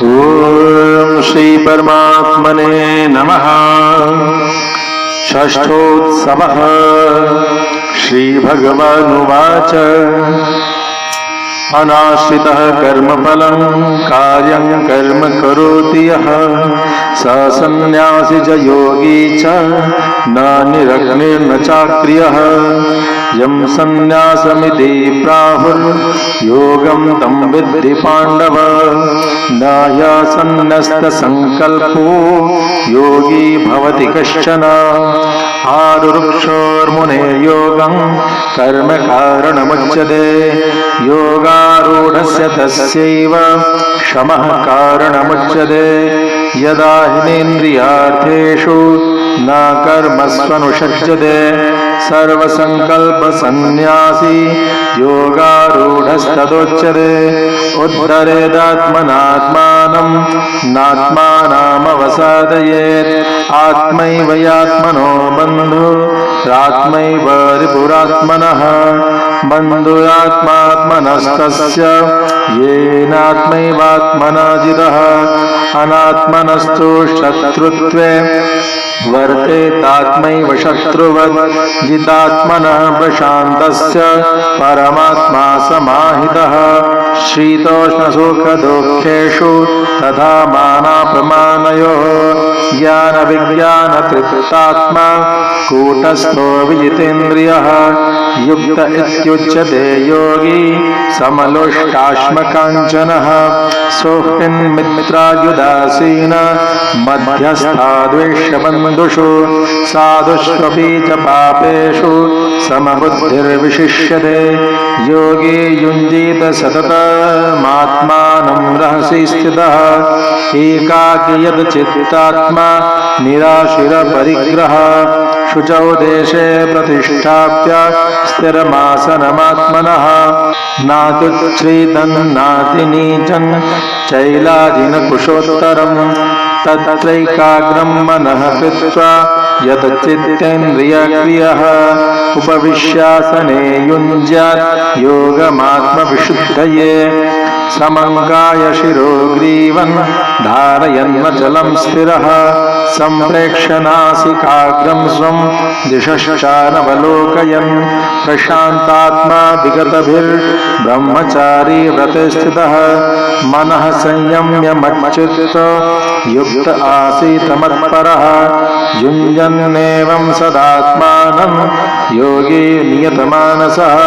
ओम श्री परमात्मने नमः। षष्ठोत्सवः। श्री भगवानुवाच अनाश्रितः कर्मफलं कार्यं कर्म करोति यः स सन्न्यासी च योगी च न निरग्निर्न चाक्रियः यं सन्न्यासमिति प्राहुर्योगं तं विद्धि पाण्डव न ह्यसन्न्यस्तसङ्कल्पो योगी भवति कश्चन आरुरुक्षोर्मुनेर्योगं कर्म कारणमुच्यते योगारूढस्य तस्यैव शमः कारणमुच्यते यदा हिनेन्द्रियार्थेषु न कर्मस्वनुषज्यते सर्वसङ्कल्पसन्न्यासी योगारूढस्तदोच्यते उद्धरेदात्मनात्मानं नात्मानामवसादयेत् आत्मैव यात्मनो बन्धुरात्मैव रिपुरात्मनः बन्धुरात्मात्मनस्तस्य येनात्मैवात्मना जितः अनात्मनस्तु शत्रुत्वे वर्तेतात्मैव शत्रुवत् जितात्मनः प्रशान्तस्य परमात्मा समाहितः शीतोष्णसुखदुःखेषु तथा मानापमानयोः ज्ञानविज्ञानतृप्तात्मा कूटस्थो विजितेन्द्रियः युक्त इत्युच्यते योगी समलोष्टाश्मकाञ्चनः सोऽह्यन्मित्रायुदासीन मध्यस्था द्वेष्यबन्धुषु साधुष्वपि च पापेषु समबुद्धिर्विशिष्यते योगी युञ्जीत सततमात्मानं रहसि स्थितः एकाकी यद्चित्तात्मा निराशिरपरिग्रह शुचौ देशे प्रतिष्ठाप्य स्थिरमासनमात्मनः नात्युच्छ्रितन्नातिनीचं चैलाजिनकुशोत्तरं तत्रैकाग्रं मनः कृत्वा यतचित्तेन्द्रियक्रियः उपविश्यासने युञ्ज्यात् योगमात्मविशुद्धये समङ्गाय शिरोग्रीवन् धारयन्नचलं स्थिरः सम्प्रेक्ष्य नासिकाग्रं स्वं दिशश्चानवलोकयन् प्रशान्तात्मा विगतभिर्ब्रह्मचारी व्रते स्थितः मनः संयम्य मच्चित्तो युक्त आसीत् मत्परः युञ्जन्नेवं सदात्मानं योगी नियतमानसः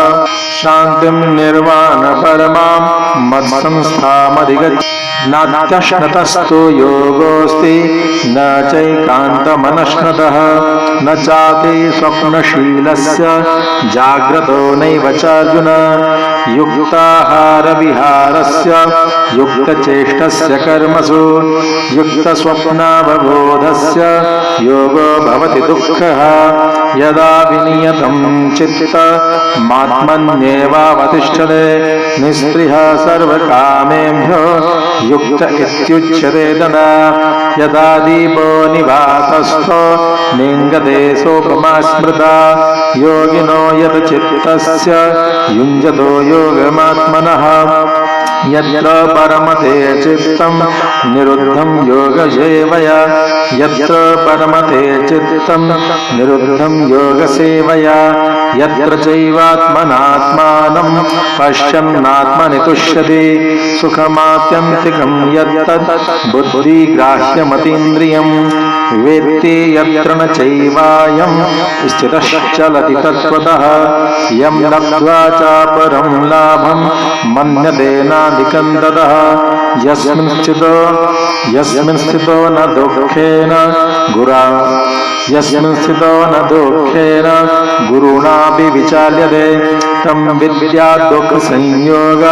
शान्तिं निर्वाणपरमां मत्संस्थामधिगच्छति नात्यश्नतस्तु योगोऽस्ति न चैकान्तमनश्नतः न चाति स्वप्नशीलस्य जाग्रतो नैव चार्जुन युक्ताहारविहारस्य युक्तचेष्टस्य कर्मसु युक्तस्वप्नावबोधस्य योगो भवति दुःखः यदा विनियतं चित्तमात्मन्येवावतिष्ठते निःस्पृहः सर्वकामेभ्यो युक्त इत्युच्यते तदा यदा दीपो निवातस्थो नेङ्गते सोपमा स्मृता योगिनो यत् चित्तस्य युञ्जतो योगमात्मनः यत्र परमते चित्तं निरुद्धं योगसेवया यत्र परमते चित्तं निरुद्धं योगसेवया यत्र चैवात्मनात्मानं पश्यन्नात्मनि तुष्यति सुखमात्यन्तिकं यत्तत् बुद्धिग्राह्यमतीन्द्रियं वेत्ति यत्र न चैवायं स्थितश्चलति तत्त्वतः यं लब्ध्वा चापरं लाभं मन्यते नाधिकं ततः यस्मिन् स्थितो न दुःखेन गुरुणापि विचाल्यते तं विद्यात् दुःखसंयोग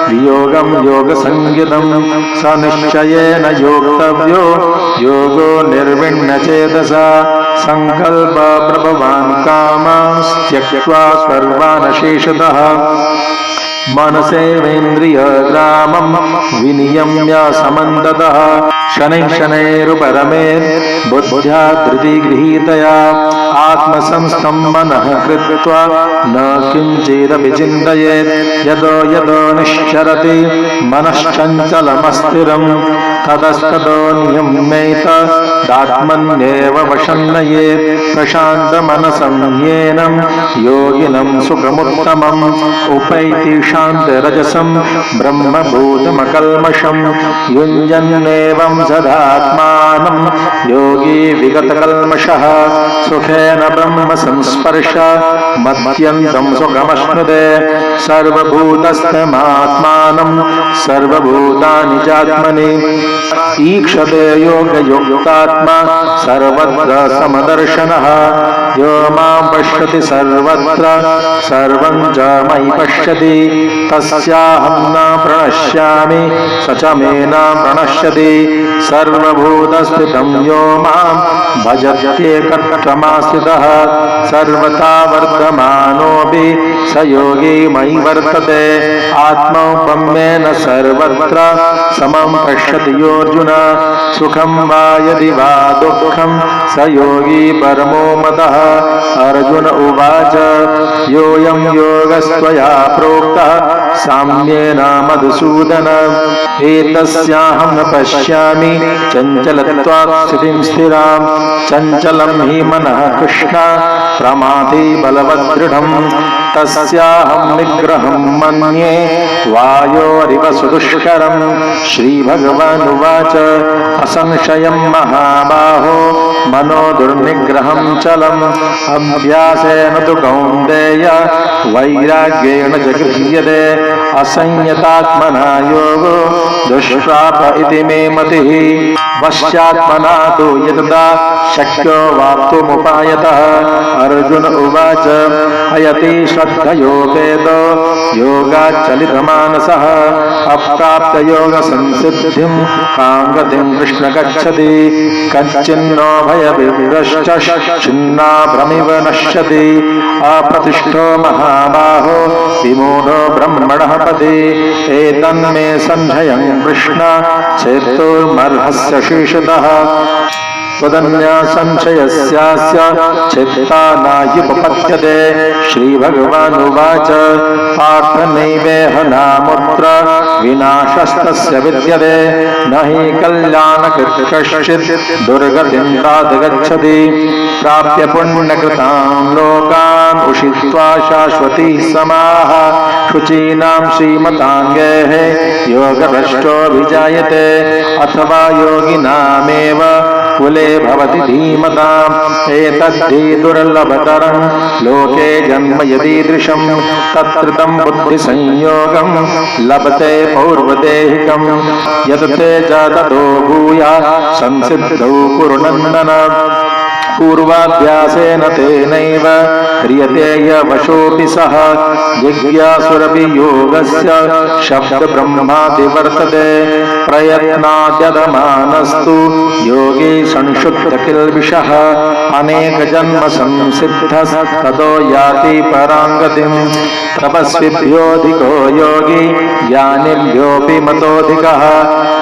वियोगं योगसंज्ञितं स निश्चयेन योक्तव्यो योगो निर्विण्णचेतसा संकल्पप्रभवान् कामास्त्यक्त्वा सर्वान् शेषतः मनसेवेन्द्रियग्रामं विनियम्य समन्ततः शनैः शनैरुपरमेत् बुद्ध्या धृतिगृहीतया आत्मसंस्थं मनः कृत्वा न किञ्चिदपि चिन्तयेत् यतो निश्चरति मनश्चञ्चलमस्थिरं ततस्ततो नियम्यैत दात्मन्येव वशन्नये प्रशान्तमनसं येनं योगिनं सुखमुत्तमम् उपैति शान्तरजसं ब्रह्मभूतमकल्मषं युञ्जन्नेवं सदात्मानं योगी विगतकल्मषः सुखेन ब्रह्म संस्पर्श मत्यन्तं सुखमश्नुते सर्वभूतस्थमात्मानं सर्वभूतानि चात्मनि ईक्षते योगयुक्तात्मा सर्वत्र समदर्शनः यो मां पश्यति सर्वत्र सर्वं च मयि पश्यति तस्याहं न प्रणश्यामि स च मे न प्रणश्यति सर्वभूतस्थितं यो मां भजत्येकक्षमास्थितः सर्वथा वर्तमानोऽपि स योगी मयि वर्तते आत्मौपम्येन सर्वत्र समं पश्यति योऽर्जुन सुखं वा यदि वा दुःखं स योगी परमो मतः अर्जुन उवाच योऽयं योगस्त्वया प्रोक्तः साम्येन मधुसूदन एतस्याहं न पश्यामि चञ्चलत्वात् स्थितिं स्थिरां चञ्चलं हि मनः कृष्ण प्रमाथि बलवदृढम् तस्याहं निग्रहं मन्ये वायोरिव सुदुष्करम् श्रीभगवानुवाच असंशयं महाबाहो मनो दुर्निग्रहं चलम् अभ्यासेन तु कौन्तेय वैराग्येण च गृह्यते असंयतात्मना योगो दुष्प्राप इति मे मतिः वश्यात्मना तु यतदा शक्यो वाप्तुमुपायतः अर्जुन उवाच अयति श्रद्धयोपेतो योगाच्चलितमानसः अप्राप्तयोगसंसिद्धिं कां गतिं कृष्ण गच्छति कच्चिन्नो भयविभ्रश्च छिन्नाभ्रमिव नश्यति अप्रतिष्ठो महाबाहो विमूढो ब्रह्मणः पदि एतन्मे संशयं कृष्ण चेत्तुमर्हस्य शीर्षतः त्वदन्या संशयस्यास्य चित्ता नायुपपद्यते श्रीभगवानुवाच पार्थ नैवेह नामुत्र विनाशस्तस्य विद्यते न हि कल्याणकृत् कश्चित् दुर्गतिं प्रादगच्छति प्राप्य पुण्यकृतां लोकान् उषित्वा शाश्वती समाः शुचीनां श्रीमताङ्गेः योगभ्रष्टो विजायते अथवा योगिनामेव कुले भवति धीमताम् एतद्धि दुर्लभतरं लोके जन्म यदीदृशं तत्कृतं बुद्धिसंयोगं लभते पौर्वदेहिकं यत् ते च ततो भूयाः संसिद्धौ कुरुनन्दन पूर्वाभ्यासेन तेनैव ह्रियते यवशोऽपि सः जिज्ञासुरपि योगस्य शब्दब्रह्मादि वर्तते प्रयत्नाद्यतमानस्तु योगी संशुद्धकिल्बिषः अनेकजन्म संसिद्धस्ततो याति पराङ्गतिम् तपस्विभ्योऽधिको योगी ज्ञानिभ्योऽपि मतोऽधिकः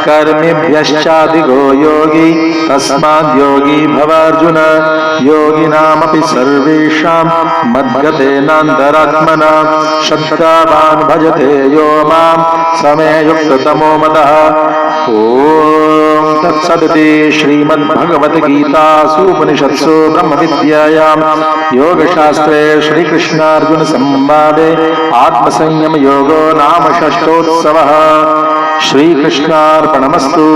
कर्मिभ्यश्चाधिको योगी तस्माद्योगी भवार्जुन योगिनामपि सर्वेषां मद्गतेनान्तरात्मना श्रद्धावान् भजते यो मां समे युक्ततमो मतः ॐ तत्सदिति श्रीमद्भगवद्गीतासु उपनिषत्सु ब्रह्मविद्यायां योगशास्त्रे श्रीकृष्णार्जुनसंवादे आत्मसंयमयोगो नाम षष्ठोत्सवः श्रीकृष्णार्पणमस्तु।